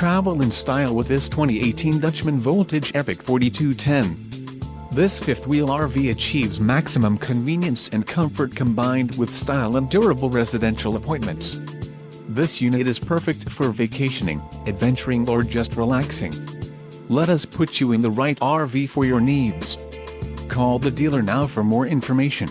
Travel in style with this 2018 Dutchmen Voltage Epic 4210. This fifth-wheel RV achieves maximum convenience and comfort combined with style and durable residential appointments. This unit is perfect for vacationing, adventuring or just relaxing. Let us put you in the right RV for your needs. Call the dealer now for more information.